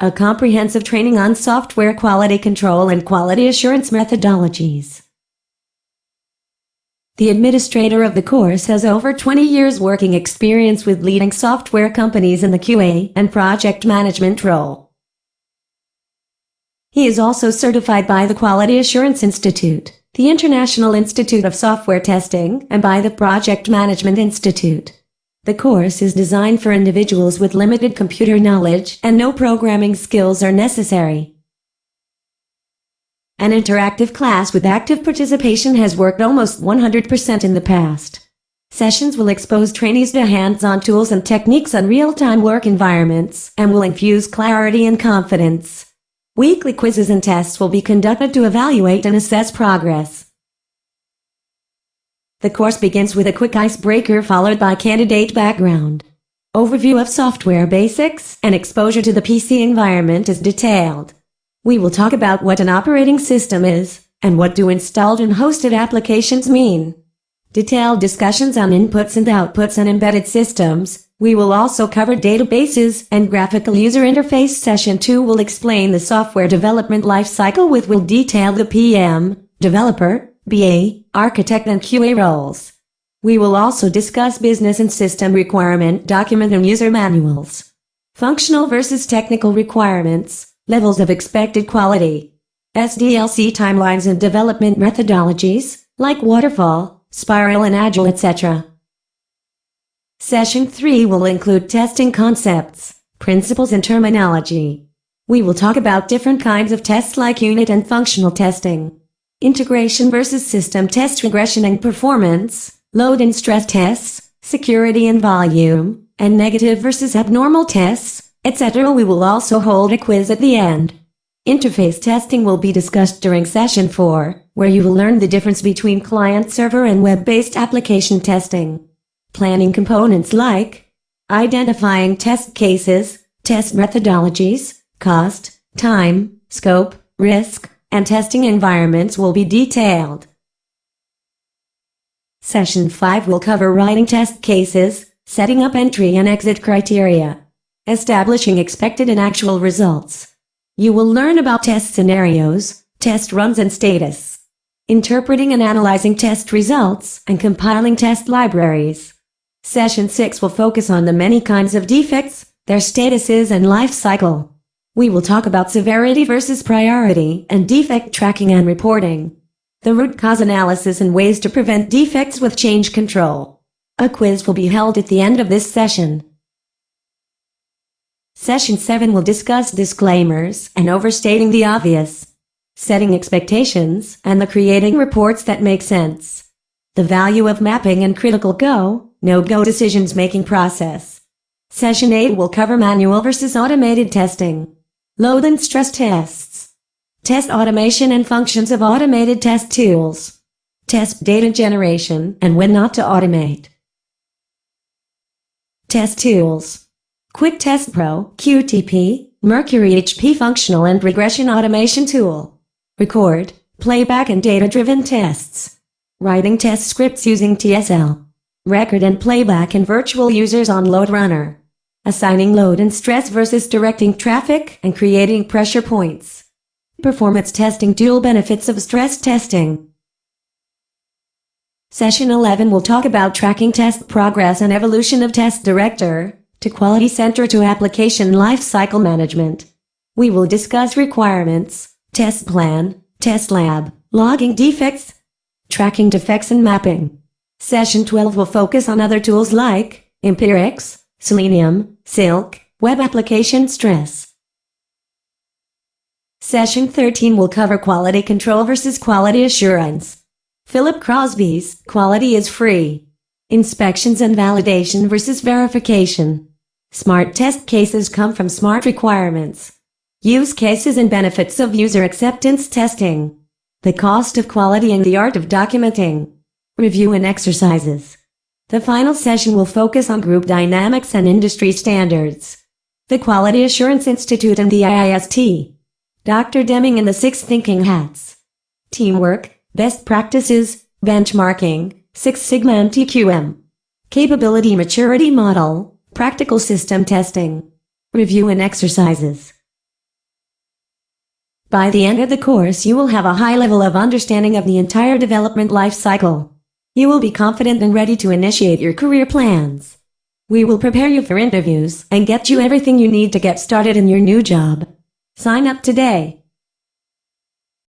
a comprehensive training on software quality control and quality assurance methodologies. The administrator of the course has over 20 years working experience with leading software companies in the QA and project management role. He is also certified by the Quality Assurance Institute, the International Institute of Software Testing, and by the Project Management Institute. The course is designed for individuals with limited computer knowledge and no programming skills are necessary. An interactive class with active participation has worked almost 100% in the past. Sessions will expose trainees to hands-on tools and techniques on real-time work environments and will infuse clarity and confidence. Weekly quizzes and tests will be conducted to evaluate and assess progress. The course begins with a quick icebreaker followed by candidate background. Overview of software basics and exposure to the PC environment is detailed. We will talk about what an operating system is, and what do installed and hosted applications mean. Detailed discussions on inputs and outputs and embedded systems. We will also cover databases and graphical user interface. Session 2 will explain the software development lifecycle will detail the PM, developer, BA, architect and QA roles. We will also discuss business and system requirement document and user manuals. Functional versus technical requirements. Levels of expected quality. SDLC timelines and development methodologies, like waterfall, spiral and agile, etc. Session 3 will include testing concepts, principles and terminology. We will talk about different kinds of tests like unit and functional testing. Integration versus system test, regression and performance, load and stress tests, security and volume, and negative versus abnormal tests, etc. We will also hold a quiz at the end. Interface testing will be discussed during session 4, where you will learn the difference between client-server and web-based application testing. Planning components like identifying test cases, test methodologies, cost, time, scope, risk, and testing environments will be detailed. Session 5 will cover writing test cases, setting up entry and exit criteria, establishing expected and actual results. You will learn about test scenarios, test runs and status, interpreting and analyzing test results, and compiling test libraries. Session 6 will focus on the many kinds of defects, their statuses and life cycle. We will talk about severity versus priority and defect tracking and reporting, the root cause analysis and ways to prevent defects with change control. A quiz will be held at the end of this session. Session 7 will discuss disclaimers and overstating the obvious, setting expectations, and the creating reports that make sense. The value of mapping and critical go, no-go decisions making process. Session 8 will cover manual versus automated testing, load and stress tests, test automation and functions of automated test tools, test data generation and when not to automate. Test tools. Quick Test Pro, QTP, Mercury HP Functional and Regression Automation Tool. Record, playback and data-driven tests. Writing test scripts using TSL. Record and playback and virtual users on Load Runner. Assigning load and stress versus directing traffic and creating pressure points. Performance testing dual benefits of stress testing. Session 11 will talk about tracking test progress and evolution of test director to quality center to application lifecycle management. We will discuss requirements, test plan, test lab, logging defects, tracking defects and mapping. Session 12 will focus on other tools like Empirix, Selenium, Silk, web application stress. Session 13 will cover quality control versus quality assurance. Philip Crosby's Quality is Free. Inspections and validation versus verification. Smart test cases come from smart requirements. Use cases and benefits of user acceptance testing. The cost of quality and the art of documenting. Review and exercises. The final session will focus on group dynamics and industry standards. The Quality Assurance Institute and the IIST. Dr. Deming and the 6 Thinking Hats. Teamwork, best practices, benchmarking, Six Sigma and TQM. Capability maturity model, practical system testing. Review and exercises. By the end of the course, you will have a high level of understanding of the entire development life cycle. You will be confident and ready to initiate your career plans. We will prepare you for interviews and get you everything you need to get started in your new job. Sign up today.